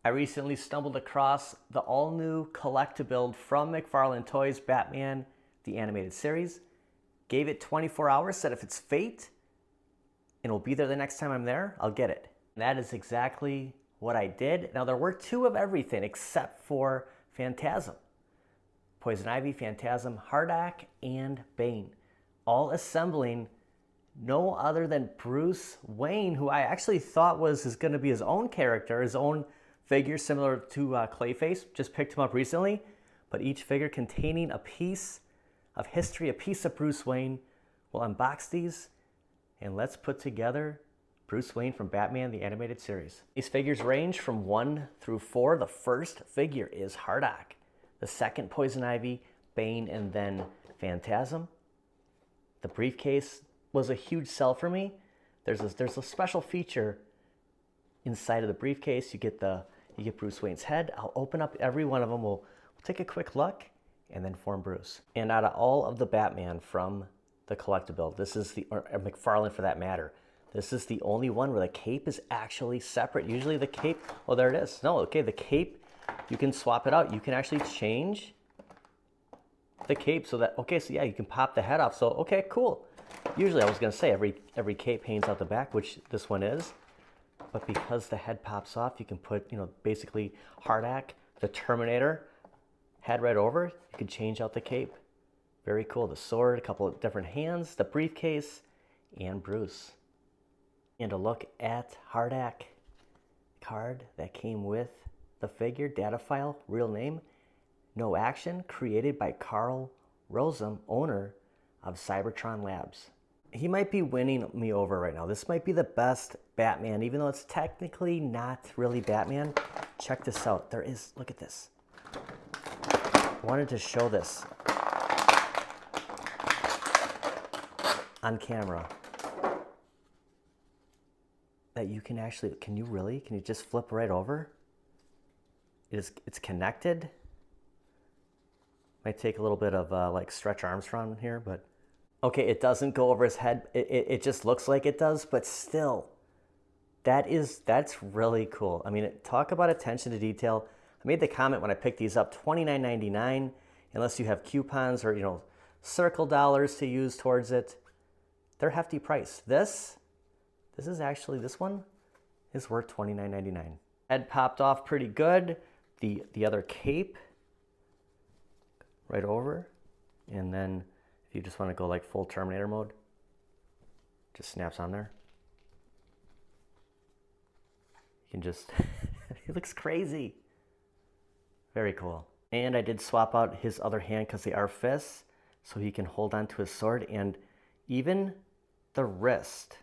I recently stumbled across the all-new collectible from McFarlane Toys, Batman, the animated series. Gave it 24 hours, said if it's fate, and it'll be there the next time I'm there, I'll get it. And that is exactly what I did. Now, there were two of everything except for Phantasm. Poison Ivy, Phantasm, H.A.R.D.A.C, and Bane. All assembling no other than Bruce Wayne, who I actually thought was going to be his own character, his own figure similar to Clayface. Just picked him up recently. But each figure containing a piece of history, a piece of Bruce Wayne. We'll unbox these and let's put together Bruce Wayne from Batman, the animated series. These figures range from 1 through 4. The first figure is H.A.R.D.A.C. The second, Poison Ivy, Bane, and then Phantasm. The briefcase was a huge sell for me. There's a special feature inside of the briefcase. You get Bruce Wayne's head. I'll open up every one of them. We'll take a quick look and then form Bruce. And out of all of the Batman from the collectible, this is or McFarlane for that matter, this is the only one where the cape is actually separate. Usually the cape, oh, there it is. No, okay, the cape, you can swap it out. You can actually change the cape so that, okay, so yeah, you can pop the head off. So, okay, cool. Usually I was gonna say every cape hangs out the back, which this one is. But because the head pops off, you can put, basically H.A.R.D.A.C, the Terminator, head right over. You can change out the cape. Very cool. The sword, a couple of different hands, the briefcase, and Bruce. And a look at H.A.R.D.A.C card that came with the figure, data file, real name, no action, created by Carl Rosum, owner of Cybertron Labs. He might be winning me over right now. This might be the best Batman, even though it's technically not really Batman. Check this out. There is, look at this. I wanted to show this on camera. That you can actually, can you just flip right over? It's connected. Might take a little bit of like Stretch Armstrong here, but okay, it doesn't go over his head. It just looks like it does, but still, that's really cool. I mean, talk about attention to detail. I made the comment when I picked these up, $29.99, unless you have coupons or circle dollars to use towards it. They're hefty price. This one is worth $29.99. Head popped off pretty good. The other cape right over, and then if you just want to go like full Terminator mode, just snaps on there. You can just, it looks crazy. Very cool. And I did swap out his other hand because they are fists, so he can hold on to his sword, and even the wrist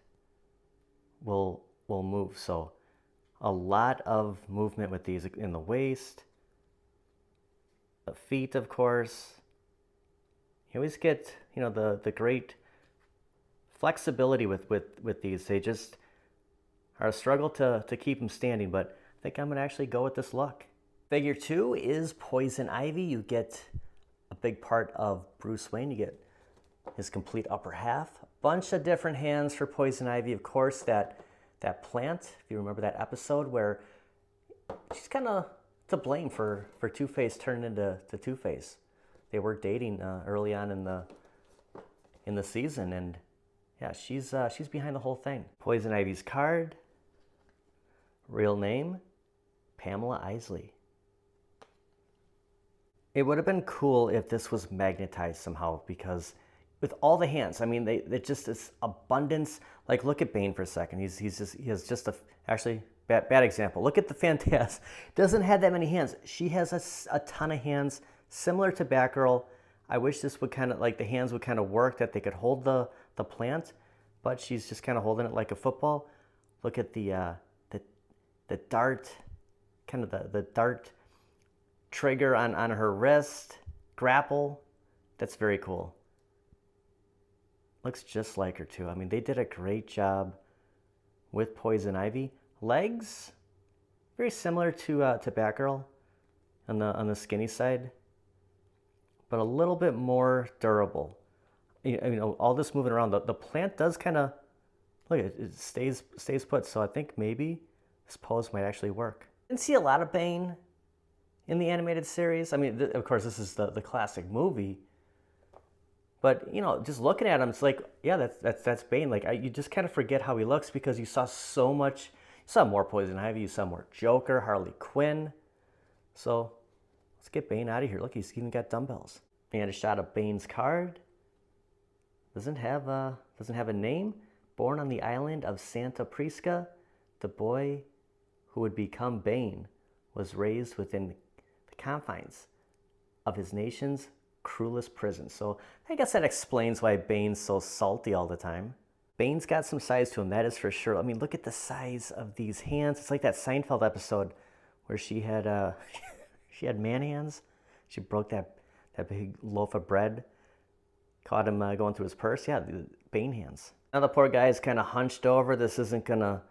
will move. So a lot of movement with these in the waist, the feet, of course. You always get, the great flexibility with these. They just are a struggle to keep them standing, but I think I'm gonna actually go with this look. Figure 2 is Poison Ivy. You get a big part of Bruce Wayne. You get his complete upper half. A bunch of different hands for Poison Ivy. Of course, that plant, if you remember that episode where she's kind of to blame for Two-Face turning into Two-Face. They were dating early on in the season, and yeah, she's behind the whole thing. Poison Ivy's card, real name, Pamela Isley. It would have been cool if this was magnetized somehow, because with all the hands, I mean, they just this abundance. Like, look at Bane for a second. He has just actually bad example. Look at the Phantasm. Doesn't have that many hands. She has a ton of hands, similar to Batgirl. I wish this would kind of like the hands would kind of work, that they could hold the plant, but she's just kind of holding it like a football. Look at the dart, kind of the dart trigger on her wrist, grapple. That's very cool. Looks just like her too. I mean, they did a great job with Poison Ivy. Legs, very similar to Batgirl on the skinny side, but a little bit more durable. All this moving around, the plant does kind of, look, it stays put. So I think maybe this pose might actually work. Didn't see a lot of Bane in the animated series. I mean, of course, this is the classic movie. But, you know, just looking at him, it's like, yeah, that's Bane. Like, you just kind of forget how he looks because you saw so much. You saw more Poison Ivy. You saw more Joker, Harley Quinn. So let's get Bane out of here. Look, he's even got dumbbells. And a shot of Bane's card. Doesn't have a name. Born on the island of Santa Prisca, the boy who would become Bane was raised within the confines of his nation's cruelest prison. So I guess that explains why Bane's so salty all the time. Bane's got some size to him, that is for sure. I mean, look at the size of these hands. It's like that Seinfeld episode where she had she had man hands. She broke that big loaf of bread. Caught him going through his purse. Yeah, the Bane hands. Now the poor guy is kind of hunched over. This isn't gonna,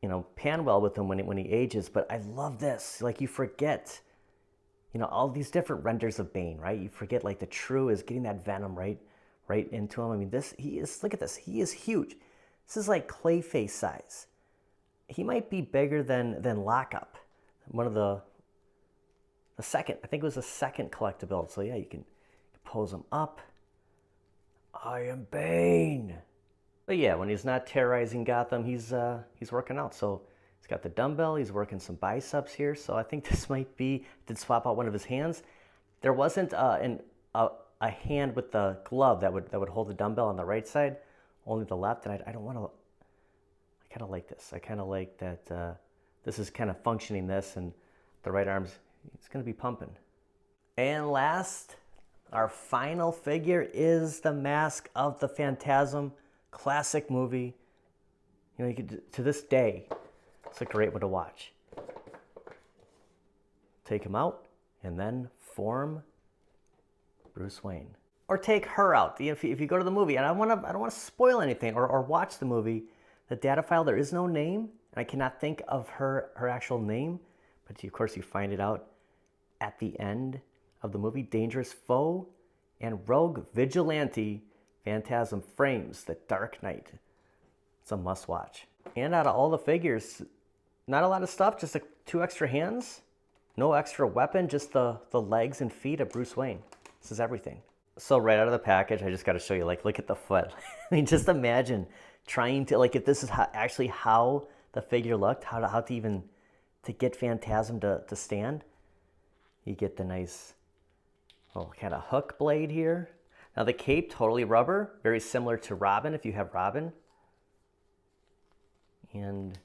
you know, pan well with him when he ages. But I love this. Like, you forget, you know, all these different renders of Bane, right? You forget, like, the true is getting that venom right into him. I mean, he is. Look at this. He is huge. This is like Clayface size. He might be bigger than Lockup. One of the second. I think it was the second collectible. So yeah, you can pose him up. I am Bane. But yeah, when he's not terrorizing Gotham, he's working out. So he's got the dumbbell. He's working some biceps here. So I think this might be, did swap out one of his hands. There wasn't a hand with the glove that would hold the dumbbell on the right side, only the left. And I don't want to. I kind of like this. I kind of like that. This is kind of functioning this, and the right arm's it's going to be pumping. And last, our final figure is the Mask of the Phantasm. Classic movie. You know, you could, to this day, it's a great one to watch. Take him out and then form Bruce Wayne. Or take her out. If you go to the movie, and I don't want to spoil anything or watch the movie, the data file, there is no name, and I cannot think of her actual name, but of course you find it out at the end of the movie. Dangerous foe and rogue vigilante Phantasm frames the Dark Knight. It's a must-watch. And out of all the figures, not a lot of stuff, just 2 extra hands, no extra weapon, just the legs and feet of Bruce Wayne. This is everything. So right out of the package, I just got to show you, like, look at the foot. I mean, just imagine trying to, like, if this is actually how the figure looked, how to even to get Phantasm to stand. You get the nice little kind of hook blade here. Now the cape, totally rubber, very similar to Robin if you have Robin. And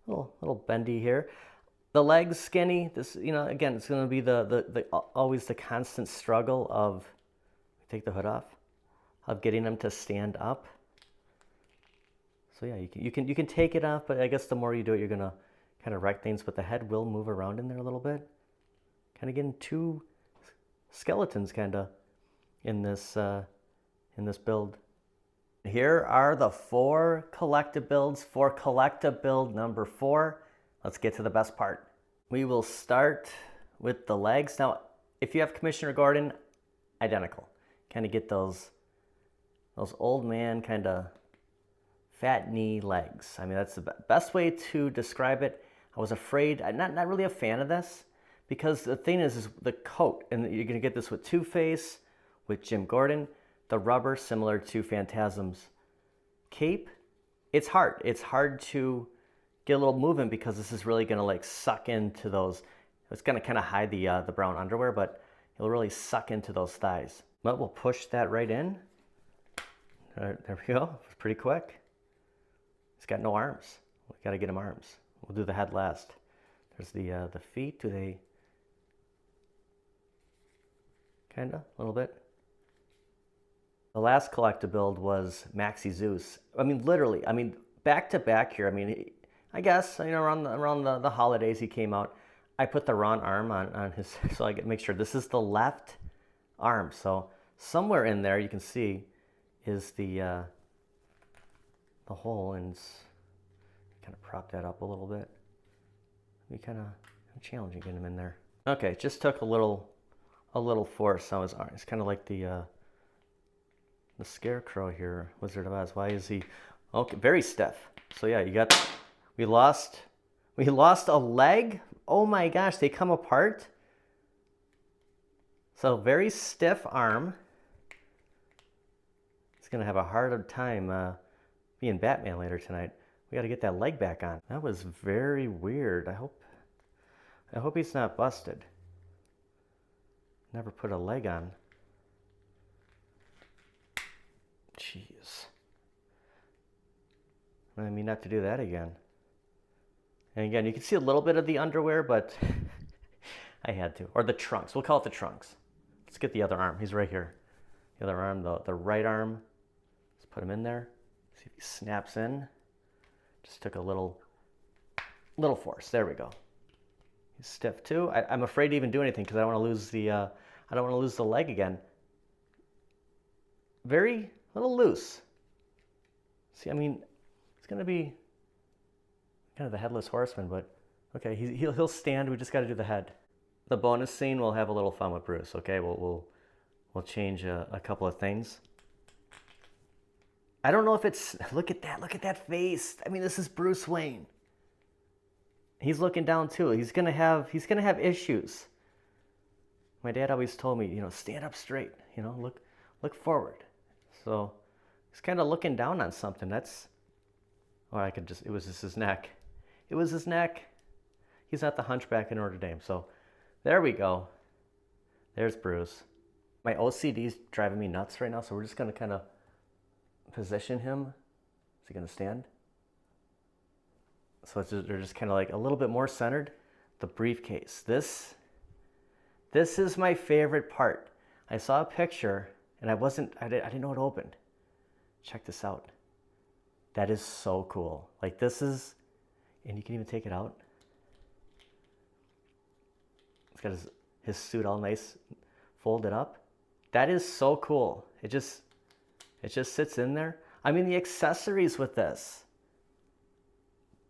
little bendy here. The legs skinny. This, you know, again, it's going to be the always the constant struggle of, take the hood off, of getting them to stand up. So yeah, you can take it off, but I guess the more you do it, you're going to kind of wreck things. But the head will move around in there a little bit. Kind of getting 2 skeletons kind of in this build. Here are the 4 collectibles for collectible number 4. Let's get to the best part. We will start with the legs. Now, if you have Commissioner Gordon, identical. Kind of get those old man kind of fat knee legs. I mean, that's the best way to describe it. I was afraid, I'm not really a fan of this, because the thing is the coat, and you're going to get this with Two-Face, with Jim Gordon, the rubber similar to Phantasm's cape. It's hard. It's hard to get a little movement because this is really going to like suck into those. It's going to kind of hide the brown underwear, but it'll really suck into those thighs. But we'll push that right in. There we go. It's pretty quick. He's got no arms. We got to get him arms. We'll do the head last. There's the feet. Do they? Kinda, a little bit. The last collector build was Maxi Zeus. I mean, literally. I mean, back to back here. I mean, I guess, you know, around the holidays he came out. I put the wrong arm on his, so I can make sure this is the left arm. So somewhere in there you can see is the hole, and kind of prop that up a little bit. We kind of challenging getting him in there. Okay, just took a little force on his arm. It's kind of like the Scarecrow here, Wizard of Oz. Why is he? Okay, very stiff. So yeah, we lost We lost a leg. Oh my gosh, they come apart. So very stiff arm. He's gonna have a hard time being Batman later tonight. We got to get that leg back on. That was very weird. I hope he's not busted. Never put a leg on. Jeez. I mean, not to do that again. And again, you can see a little bit of the underwear, but I had to. Or the trunks. We'll call it the trunks. Let's get the other arm. He's right here. The other arm, the right arm. Let's put him in there. See if he snaps in. Just took a little force. There we go. He's stiff too. I'm afraid to even do anything because I don't want to lose the I don't want to lose the leg again. Very little loose. See, I mean, it's gonna be kind of the headless horseman, but okay, he'll stand. We just got to do the head. The bonus scene, we'll have a little fun with Bruce. Okay, we'll change a couple of things. I don't know if it's, look at that face. I mean, this is Bruce Wayne. He's looking down too. He's gonna have issues. My dad always told me, stand up straight. Look forward. So he's kind of looking down on something. That's, or it was just his neck. It was his neck. He's not the hunchback in Notre-Dame. So there we go. There's Bruce. My OCD's driving me nuts right now, so we're just gonna kind of position him. Is he gonna stand? So they're just kind of like a little bit more centered. The briefcase. This is my favorite part. I saw a picture and I didn't know it opened. Check this out. That is so cool. Like this is, and you can even take it out. It's got his suit all nice, folded up. That is so cool. It just sits in there. I mean, the accessories with this.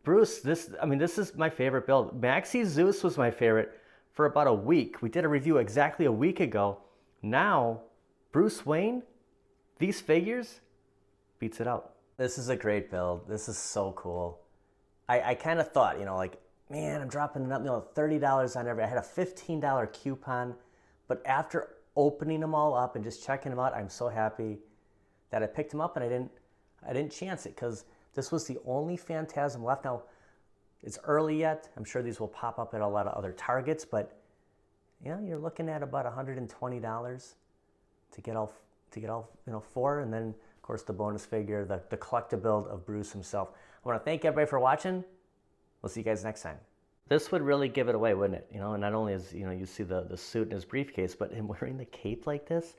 Bruce, this is my favorite build. Maxi Zeus was my favorite for about a week. We did a review exactly a week ago. Now, Bruce Wayne, these figures, beats it out. This is a great build. This is so cool. I kind of thought, like, man, I'm dropping $30 on every. I had a $15 coupon, but after opening them all up and just checking them out, I'm so happy that I picked them up, and I didn't chance it because this was the only Phantasm left. Now, it's early yet. I'm sure these will pop up at a lot of other Targets, but you're looking at about $120 to get all four, and then of course the bonus figure, the collectible of Bruce himself. I want to thank everybody for watching. We'll see you guys next time. This would really give it away, wouldn't it? And not only is you see the suit and his briefcase, but him wearing the cape like this.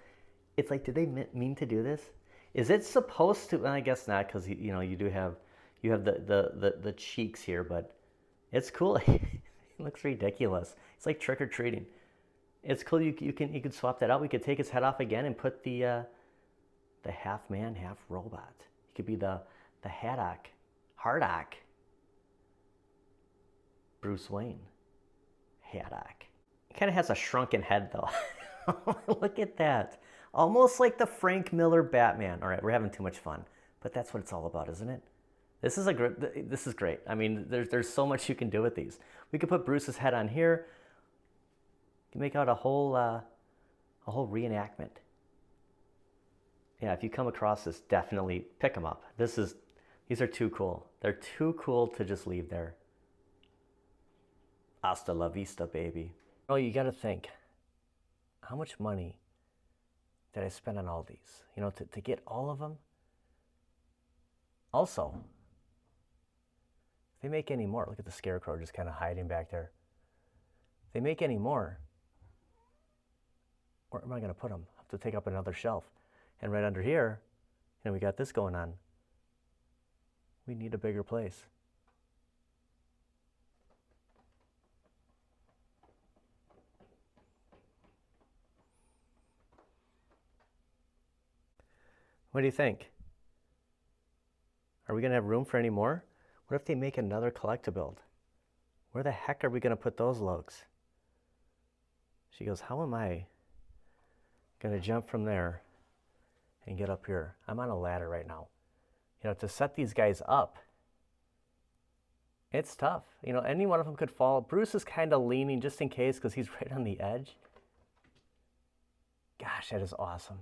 It's like, did they mean to do this? Is it supposed to? Well, I guess not, because you have the cheeks here, but it's cool. It looks ridiculous. It's like trick or treating. It's cool. You can swap that out. We could take his head off again and put the half man, half robot. He could be the H.A.R.D.A.C. Bruce Wayne. H.A.R.D.A.C. He kind of has a shrunken head though. Look at that. Almost like the Frank Miller Batman. All right, we're having too much fun, but that's what it's all about, isn't it? This is great. I mean, there's so much you can do with these. We could put Bruce's head on here. You can make out a whole reenactment. Yeah, if you come across this, definitely pick them up. These are too cool. They're too cool to just leave there. Hasta la vista, baby. Oh, you got to think, how much money did I spend on all these? To get all of them. Also, if they make any more, look at the Scarecrow just kind of hiding back there. If they make any more, where am I going to put them? I have to take up another shelf. And right under here, we got this going on. We need a bigger place. What do you think? Are we going to have room for any more? What if they make another collectible? Where the heck are we going to put those lugs? She goes, how am I going to jump from there and get up here? I'm on a ladder right now. To set these guys up It's tough. You know, any one of them could fall. Bruce is kind of leaning just in case because he's right on the edge. Gosh, that is awesome.